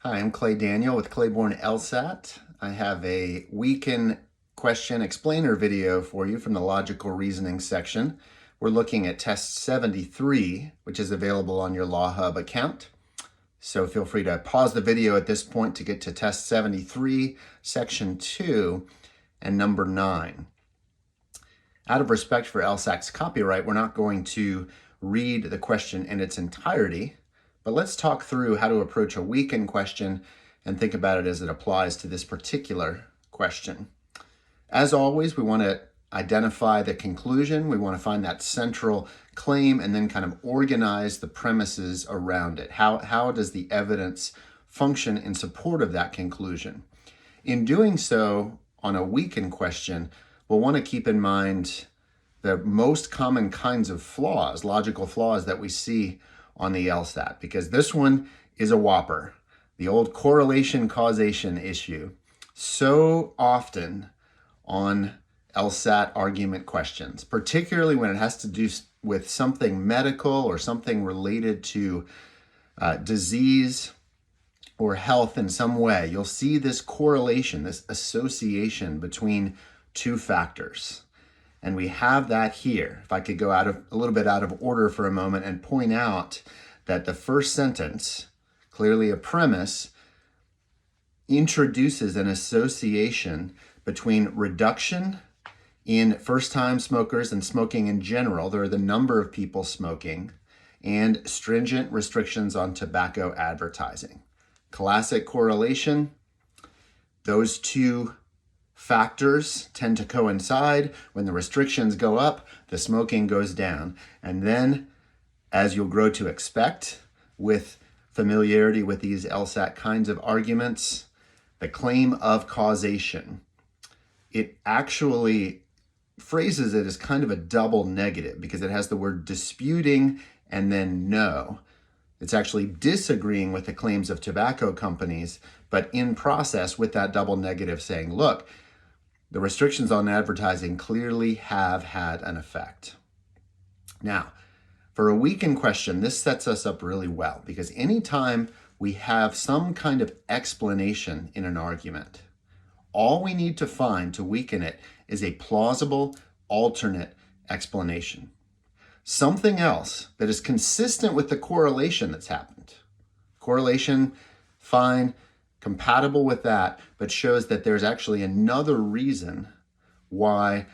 Hi, I'm Clay Daniel with Clayborne LSAT. I have a weekend question explainer video for you from the logical reasoning section. We're looking at test 73, which is available on your Law Hub account. So feel free to pause the video at this point to get to test 73, section 2, and number 9. Out of respect for LSAT's copyright, we're not going to read the question in its entirety, but let's talk through how to approach a weekend question and think about it as it applies to this particular question. As always, we want to identify the conclusion. We want to find that central claim and then kind of organize the premises around it. How does the evidence function in support of that conclusion? In doing so, on a weekend question, we'll want to keep in mind the most common kinds of flaws, logical flaws that we see on the LSAT, because this one is a whopper. The old correlation causation issue. So often on LSAT argument questions, particularly when it has to do with something medical or something related to disease or health in some way, you'll see this correlation, this association between two factors. And we have that here. If I could go a little bit out of order for a moment and point out that the first sentence, clearly a premise, introduces an association between reduction in first-time smokers and smoking in general, there are the number of people smoking, and stringent restrictions on tobacco advertising. Classic correlation. Those two factors tend to coincide. When the restrictions go up, the smoking goes down. And then, as you'll grow to expect with familiarity with these LSAT kinds of arguments, the claim of causation, it actually phrases it as kind of a double negative because it has the word disputing and then no. It's actually disagreeing with the claims of tobacco companies, but in process with that double negative saying, look, the restrictions on advertising clearly have had an effect. Now, for a weekend question, this sets us up really well because anytime we have some kind of explanation in an argument, all we need to find to weaken it is a plausible alternate explanation. Something else that is consistent with the correlation that's happened. Correlation, fine, compatible with that, but shows that there's actually another reason why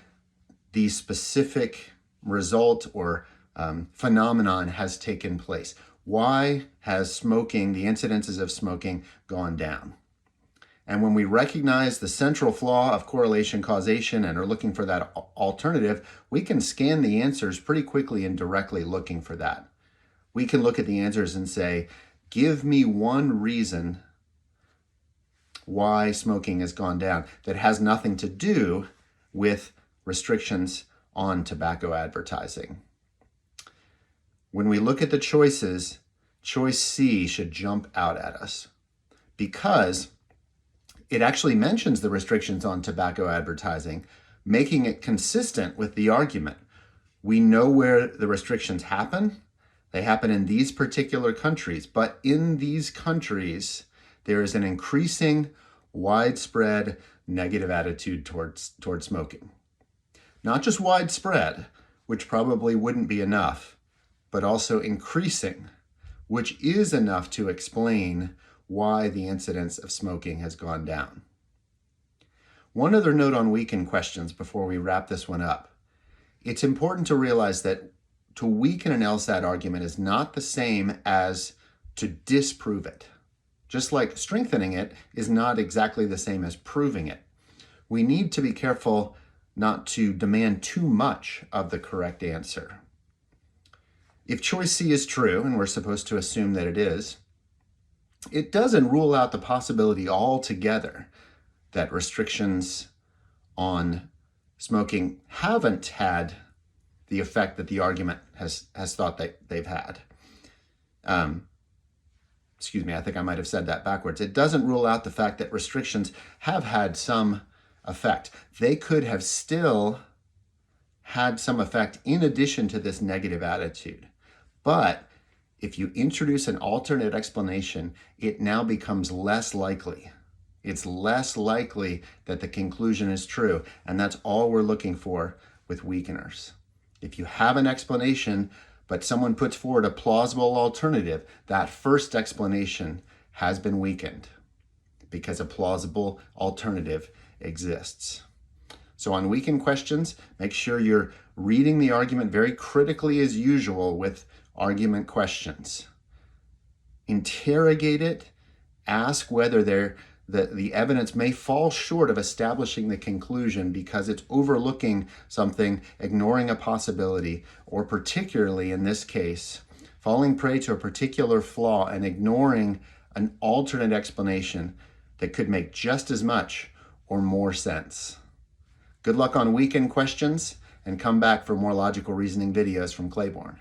the specific result or phenomenon has taken place. Why has smoking, the incidences of smoking, gone down? And when we recognize the central flaw of correlation causation and are looking for that alternative, we can scan the answers pretty quickly and directly looking for that. We can look at the answers and say, give me one reason why smoking has gone down that has nothing to do with restrictions on tobacco advertising. When we look at the choices, choice C should jump out at us because it actually mentions the restrictions on tobacco advertising, making it consistent with the argument. We know where the restrictions happen. They happen in these particular countries, but in these countries, there is an increasing, widespread negative attitude towards smoking. Not just widespread, which probably wouldn't be enough, but also increasing, which is enough to explain why the incidence of smoking has gone down. One other note on weekend questions before we wrap this one up. It's important to realize that to weaken an LSAT argument is not the same as to disprove it. Just like strengthening it is not exactly the same as proving it. We need to be careful not to demand too much of the correct answer. If choice C is true, and we're supposed to assume that it is, it doesn't rule out the possibility altogether that restrictions on smoking haven't had the effect that the argument has thought that they've had. Excuse me, I think I might have said that backwards. It doesn't rule out the fact that restrictions have had some effect. They could have still had some effect in addition to this negative attitude. But if you introduce an alternate explanation, it now becomes less likely. It's less likely that the conclusion is true, and that's all we're looking for with weakeners. If you have an explanation, but someone puts forward a plausible alternative, that first explanation has been weakened because a plausible alternative exists. So on weakened questions, make sure you're reading the argument very critically as usual with argument questions. Interrogate it, ask whether the evidence may fall short of establishing the conclusion because it's overlooking something, ignoring a possibility, or particularly in this case, falling prey to a particular flaw and ignoring an alternate explanation that could make just as much or more sense. Good luck on weekend questions, and come back for more logical reasoning videos from Clayborne.